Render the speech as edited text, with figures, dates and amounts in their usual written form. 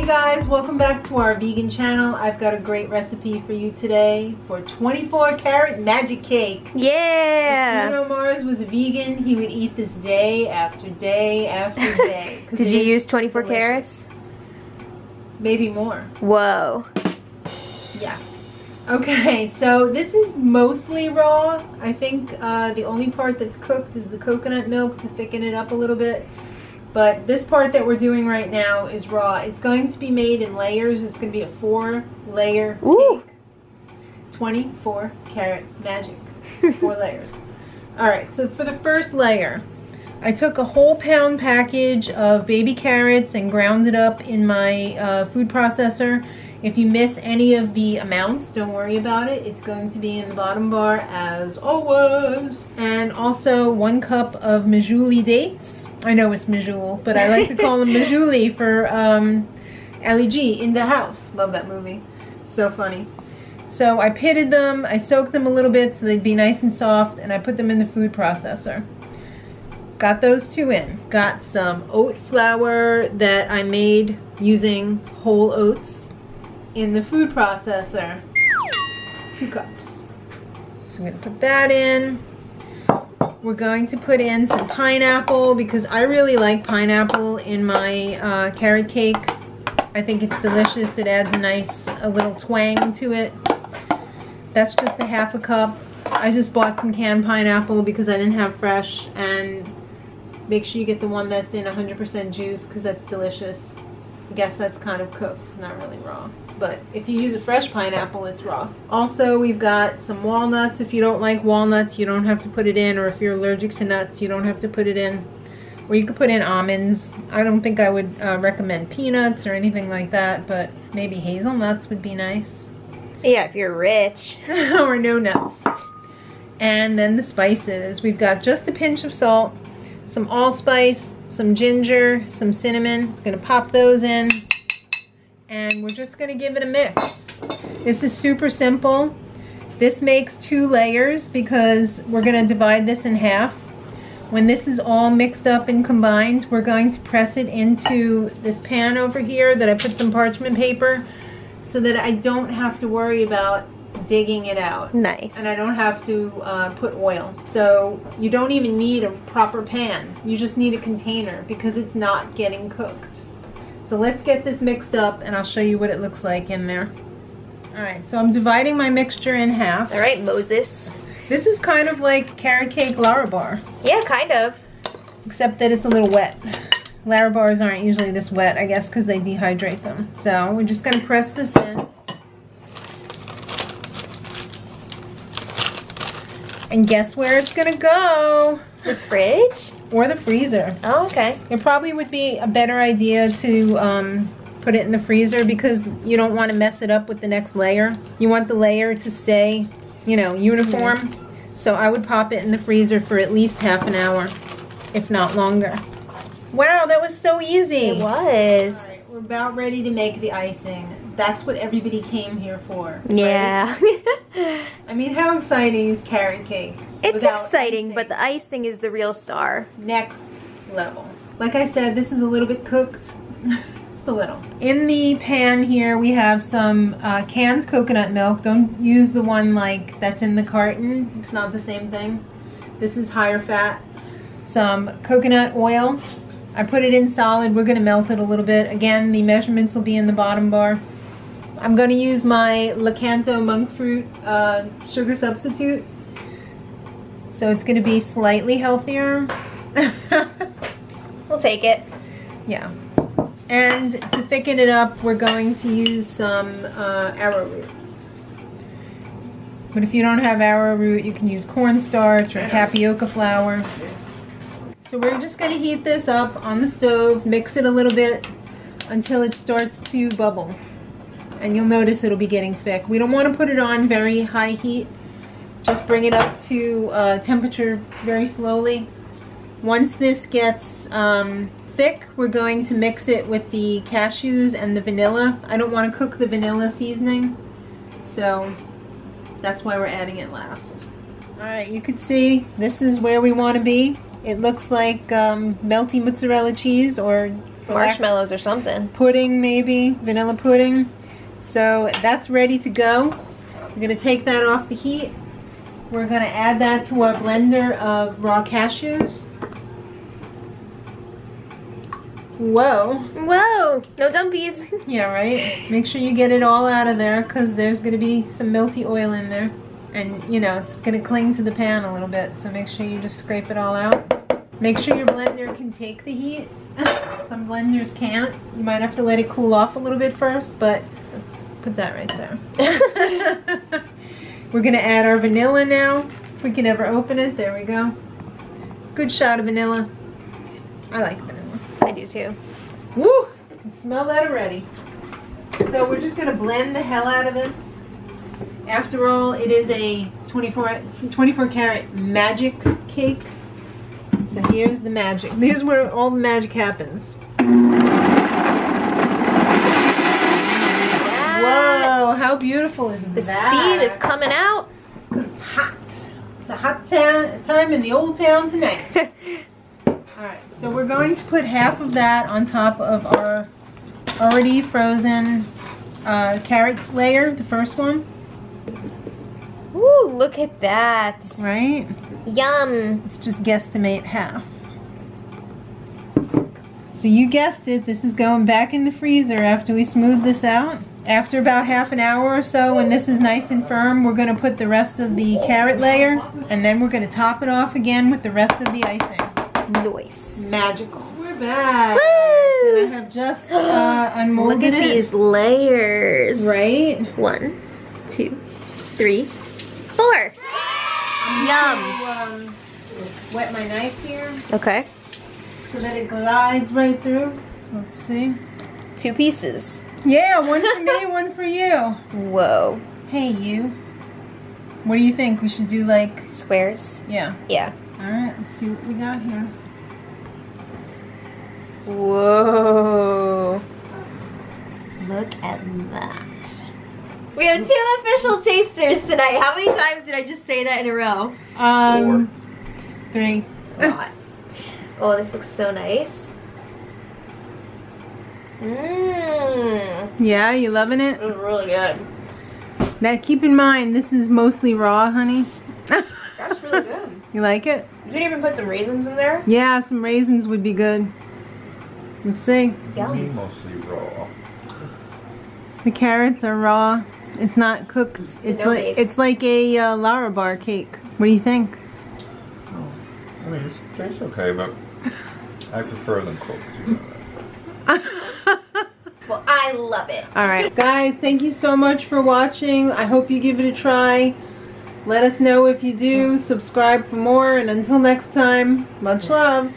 guys, welcome back to our vegan channel. I've got a great recipe for you today for 24 karat magic cake. Yeah! If Bruno Mars was a vegan, he would eat this day after day after day. Did you use 24 carats? Maybe more. Whoa. Yeah. Okay, so this is mostly raw. I think the only part that's cooked is the coconut milk to thicken it up a little bit. But this part that we're doing right now is raw. It's going to be made in layers. It's going to be a 4-layer cake. 24 karat magic. 4 layers. Alright, so for the first layer, I took a whole pound package of baby carrots and ground it up in my food processor. If you miss any of the amounts, don't worry about it. It's going to be in the bottom bar as always. And also 1 cup of Medjool Dates. I know it's Medjool, but I like to call them Medjool for LEG, In the House. Love that movie. So funny. So I pitted them, I soaked them a little bit so they'd be nice and soft, and I put them in the food processor. Got those 2 in. Got some oat flour that I made using whole oats in the food processor. 2 cups. So I'm going to put that in. We're going to put in some pineapple because I really like pineapple in my carrot cake. I think it's delicious. It adds a nice little twang to it. That's just a ½ cup. I just bought some canned pineapple because I didn't have fresh, and make sure you get the one that's in 100% juice because that's delicious. I guess that's kind of cooked, not really raw. But if you use a fresh pineapple, it's raw. Also, we've got some walnuts. If you don't like walnuts, you don't have to put it in, or if you're allergic to nuts, you don't have to put it in. Or you could put in almonds. I don't think I would recommend peanuts or anything like that, but maybe hazelnuts would be nice. Yeah, if you're rich. Or no nuts. And then the spices. We've got just a pinch of salt, some allspice, some ginger, some cinnamon. I'm gonna pop those in. And we're just going to give it a mix. This is super simple. This makes 2 layers because we're going to divide this in half. When this is all mixed up and combined, we're going to press it into this pan over here that I put some parchment paper so that I don't have to worry about digging it out. Nice. And I don't have to put oil. So you don't even need a proper pan. You just need a container because it's not getting cooked. So let's get this mixed up and I'll show you what it looks like in there. Alright, so I'm dividing my mixture in half. Alright, Moses. This is kind of like carrot cake Larabar. Yeah, kind of. Except that it's a little wet. Larabars aren't usually this wet, I guess, because they dehydrate them. So we're just going to press this in. And guess where it's going to go? The fridge? Or the freezer. Oh, okay. It probably would be a better idea to put it in the freezer because you don't want to mess it up with the next layer. You want the layer to stay, you know, uniform. Mm-hmm. So I would pop it in the freezer for at least ½ an hour, if not longer. Wow, that was so easy. It was. All right, we're about ready to make the icing. That's what everybody came here for. Yeah. Right? I mean, how exciting is carrot cake? It's exciting, but the icing is the real star. Next level. Like I said, this is a little bit cooked. Just a little. In the pan here, we have some canned coconut milk. Don't use the one like that's in the carton. It's not the same thing. This is higher fat. Some coconut oil. I put it in solid. We're going to melt it a little bit. Again, the measurements will be in the bottom bar. I'm going to use my Lakanto Monkfruit sugar substitute. So it's going to be slightly healthier. We'll take it. Yeah. And to thicken it up, we're going to use some arrowroot. But if you don't have arrowroot, you can use cornstarch or tapioca flour. So we're just going to heat this up on the stove, mix it a little bit until it starts to bubble. And you'll notice it'll be getting thick. We don't want to put it on very high heat. Just bring it up to temperature very slowly. Once this gets thick, we're going to mix it with the cashews and the vanilla. I don't want to cook the vanilla seasoning, so that's why we're adding it last. Alright, you can see this is where we want to be. It looks like melty mozzarella cheese or Marshmallows or something. Pudding, maybe vanilla pudding. So that's ready to go. We're gonna take that off the heat. We're gonna add that to our blender of raw cashews. Whoa. Whoa, no dumpies. Yeah, right? Make sure you get it all out of there because there's going to be some melty oil in there. And, you know, it's going to cling to the pan a little bit. So make sure you just scrape it all out. Make sure your blender can take the heat. Some blenders can't. You might have to let it cool off a little bit first, but let's put that right there. We're going to add our vanilla now. If we can ever open it. There we go. Good shot of vanilla. I like vanilla. I do too. Woo! I can smell that already. So we're just going to blend the hell out of this. After all, it is a 24 karat magic cake. So here's the magic. Here's where all the magic happens. Whoa, how beautiful is The that? steam is coming out. It's hot. It's a hot time in the old town tonight. Alright, so we're going to put half of that on top of our already frozen carrot layer, the first one. Ooh, look at that. Right? Yum. Let's just guesstimate half. So you guessed it, this is going back in the freezer after we smooth this out. After about half an hour or so, when this is nice and firm, we're going to put the rest of the carrot layer, and then we're going to top it off again with the rest of the icing. Nice. Magical. We're back. Woo! And I have just unmolded Look at these layers. Right? 1, 2, 3, 4. Yum. Wet my knife here Okay. so that it glides right through. So let's see. 2 pieces. Yeah, one for me, one for you. Whoa. Hey, you. What do you think? We should do like... Squares? Yeah. Yeah. Alright, let's see what we got here. Whoa. Look at that. We have 2 official tasters tonight. How many times did I just say that in a row? 3. A lot. Oh, this looks so nice. Mmm. Yeah, you loving it? It's really good. Now keep in mind, this is mostly raw, honey. That's really good. You like it? You could even put some raisins in there. Yeah, some raisins would be good. Let's see. Yum. Mostly raw. The carrots are raw. It's not cooked. It's like a Lara bar cake. What do you think? Oh, I mean, it tastes okay, but I prefer them cooked. You know that. Well, I love it. All right, guys, thank you so much for watching. I hope you give it a try. Let us know if you do. Subscribe for more, and until next time, much love.